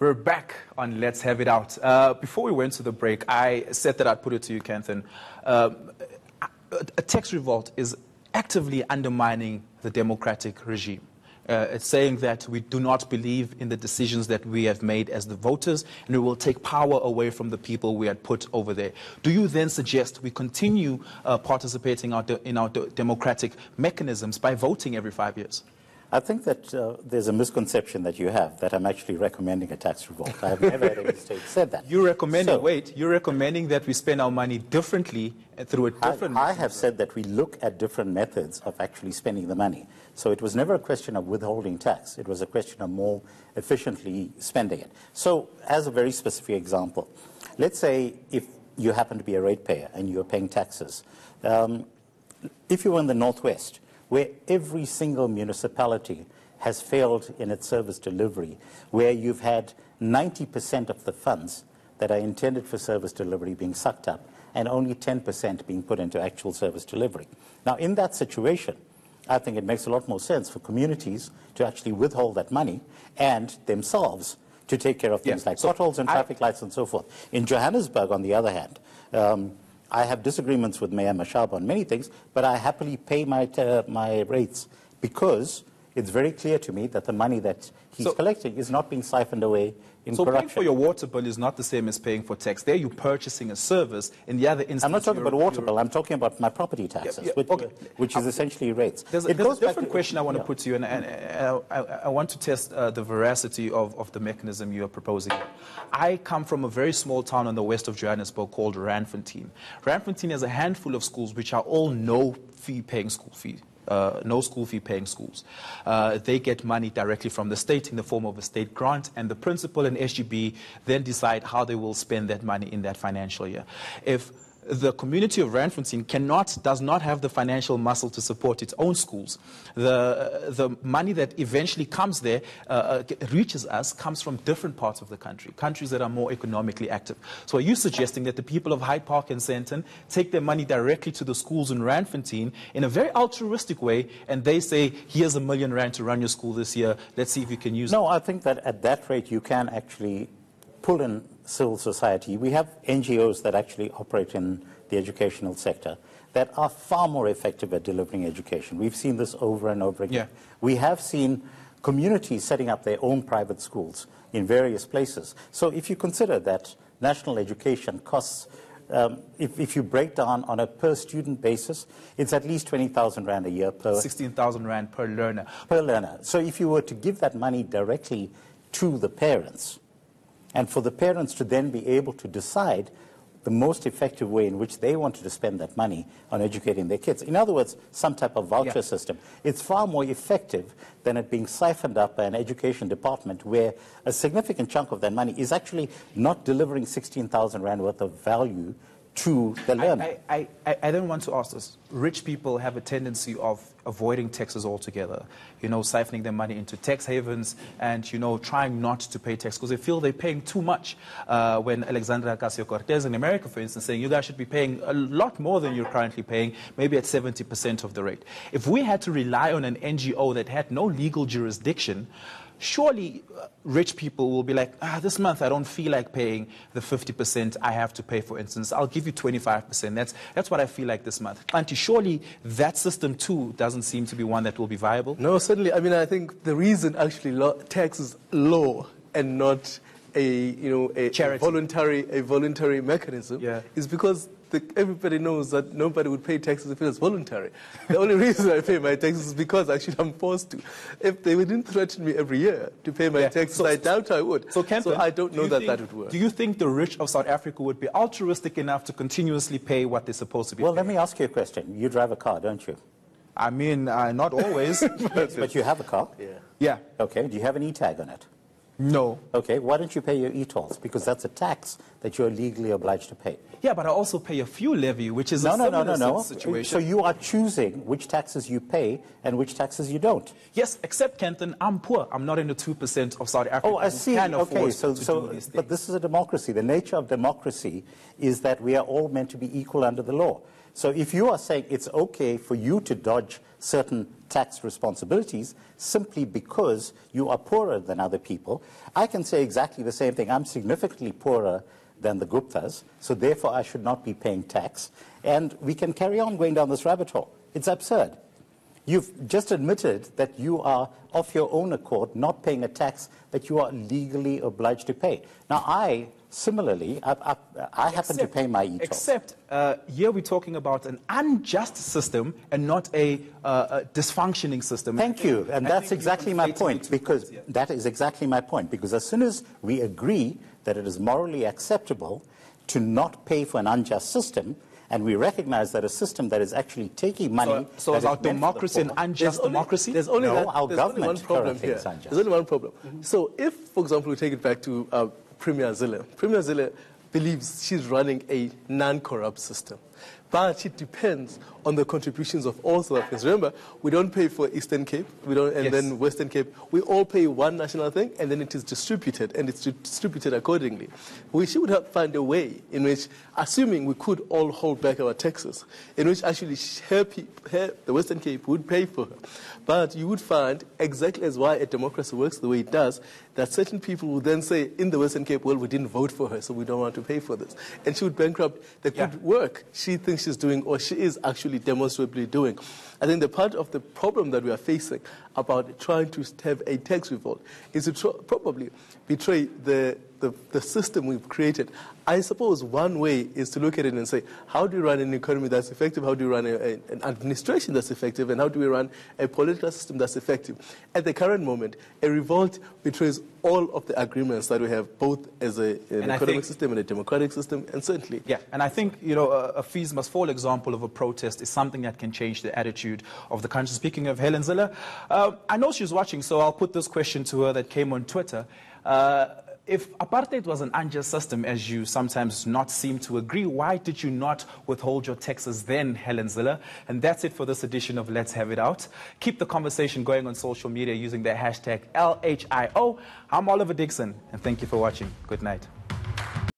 We're back on Let's Have It Out. Before we went to the break, I said that I'd put it to you, Kanthan. A tax revolt is actively undermining the democratic regime. It's saying that we do not believe in the decisions that we have made as the voters, and we will take power away from the people we had put over there. Do you then suggest we continue participating in our democratic mechanisms by voting every 5 years? I think that there's a misconception that you have that I'm actually recommending a tax revolt. I have never at any stage said that. You're recommending, you're recommending that we spend our money differently through a different I have said that we look at different methods of actually spending the money. So it was never a question of withholding tax. It was a question of more efficiently spending it. So as a very specific example, let's say if you happen to be a ratepayer and you're paying taxes. If you're in the Northwest, where every single municipality has failed in its service delivery, where you've had 90% of the funds that are intended for service delivery being sucked up and only 10% being put into actual service delivery. Now, in that situation, I think it makes a lot more sense for communities to actually withhold that money and themselves to take care of things like potholes and traffic lights and so forth. In Johannesburg, on the other hand, I have disagreements with Mayor Mashaba on many things, but I happily pay my rates because it's very clear to me that the money that he's collecting is not being siphoned away in corruption. So paying for your water bill is not the same as paying for tax. There you're purchasing a service. In the other instance, I'm not talking about water bill. I'm talking about my property taxes, which is essentially rates. There's a different question I want to put to you, and I want to test the veracity of the mechanism you are proposing. I come from a very small town on the west of Johannesburg called Randfontein. Randfontein has a handful of schools which are all no-fee paying school fee. No school fee paying schools. They get money directly from the state in the form of a state grant, and the principal and SGB then decide how they will spend that money in that financial year. If the community of Randfontein does not have the financial muscle to support its own schools, the money that eventually comes there, reaches us, comes from different parts of the country, countries that are more economically active. So are you suggesting that the people of Hyde Park and Sandton take their money directly to the schools in Randfontein in a very altruistic way, and they say, here's R1 million to run your school this year, let's see if you can use it? No, I think that at that rate you can actually pull in civil society. We have NGOs that actually operate in the educational sector that are far more effective at delivering education. We've seen this over and over again. Yeah. We have seen communities setting up their own private schools in various places. So if you consider that national education costs, if you break down on a per student basis, it's at least 20,000 Rand a year per... 16,000 Rand per learner. Per learner. So if you were to give that money directly to the parents, and for the parents to then be able to decide the most effective way in which they wanted to spend that money on educating their kids. In other words, some type of voucher system. It's far more effective than it being siphoned up by an education department where a significant chunk of that money is actually not delivering 16,000 Rand worth of value to the learner. I don't want to ask this. Rich people have a tendency of avoiding taxes altogether, siphoning their money into tax havens and, trying not to pay tax because they feel they're paying too much. When Alexandria Ocasio-Cortez in America, for instance, saying you guys should be paying a lot more than you're currently paying, maybe at 70% of the rate. If we had to rely on an NGO that had no legal jurisdiction, surely rich people will be like, this month I don't feel like paying the 50% I have to pay, for instance. I'll give you 25%. That's what I feel like this month. Auntie, surely that system too doesn't seem to be one that will be viable? No, certainly. I mean, I think the reason actually tax is law and not a voluntary mechanism is because everybody knows that nobody would pay taxes if it was voluntary. The only reason I pay my taxes is because actually I'm forced to. If they didn't threaten me every year to pay my taxes, I doubt I would. So I don't know that would work. Do you think the rich of South Africa would be altruistic enough to continuously pay what they're supposed to be paying? Let me ask you a question. You drive a car, don't you? I mean, not always. But you have a car? Yeah. Okay. Do you have an e-tag on it? No. Okay, why don't you pay your e-tolls? Because that's a tax that you're legally obliged to pay. Yeah, but I also pay a fuel levy, which is a similar situation. So you are choosing which taxes you pay and which taxes you don't. Yes, except, Kanthan, I'm poor. I'm not in the 2% of South Africa. Oh, I see. Okay, but this is a democracy. The nature of democracy is that we are all meant to be equal under the law. So if you are saying it's okay for you to dodge certain tax responsibilities simply because you are poorer than other people, I can say exactly the same thing. I'm significantly poorer than the Guptas, so therefore I should not be paying tax. And we can carry on going down this rabbit hole. It's absurd. You've just admitted that you are, of your own accord, not paying a tax that you are legally obliged to pay. Now, similarly, I happen to pay my e-toll. Except here we're talking about an unjust system and not a dysfunctioning system. Thank you. And that's exactly my point, because that is exactly my point. Because as soon as we agree that it is morally acceptable to not pay for an unjust system, and we recognize that a system that is actually taking money... So is our democracy an unjust democracy? There's only our government one problem here. There's only one problem. So if, for example, we take it back to Premier Zille. Premier Zille believes she's running a non-corrupt system. But it depends on the contributions of all South Africans. Remember, we don't pay for Eastern Cape, then Western Cape. We all pay one national thing, and then it is distributed, and it's distributed accordingly. We should find a way in which, assuming we could all hold back our taxes, in which actually the Western Cape would pay for her. But you would find, exactly as why a democracy works the way it does, that certain people would then say, in the Western Cape, well, we didn't vote for her, so we don't want to pay for this. And she would bankrupt the good work she thinks she's doing, or she is actually demonstrably doing. I think the part of the problem that we are facing about trying to have a tax revolt is to probably betray the system we've created. I suppose one way is to look at it and say, how do you run an economy that's effective? How do you run an administration that's effective? And how do we run a political system that's effective? At the current moment, a revolt betrays all of the agreements that we have, both as an economic system and a democratic system, and certainly. Yeah, and I think, a fees must fall example of a protest is something that can change the attitude of the country. Speaking of Helen Zille, I know she's watching, so I'll put this question to her that came on Twitter. If apartheid was an unjust system, as you sometimes not seem to agree, why did you not withhold your taxes then, Helen Zille? And that's it for this edition of Let's Have It Out. Keep the conversation going on social media using the hashtag LHIO. I'm Oliver Dickson, and thank you for watching. Good night.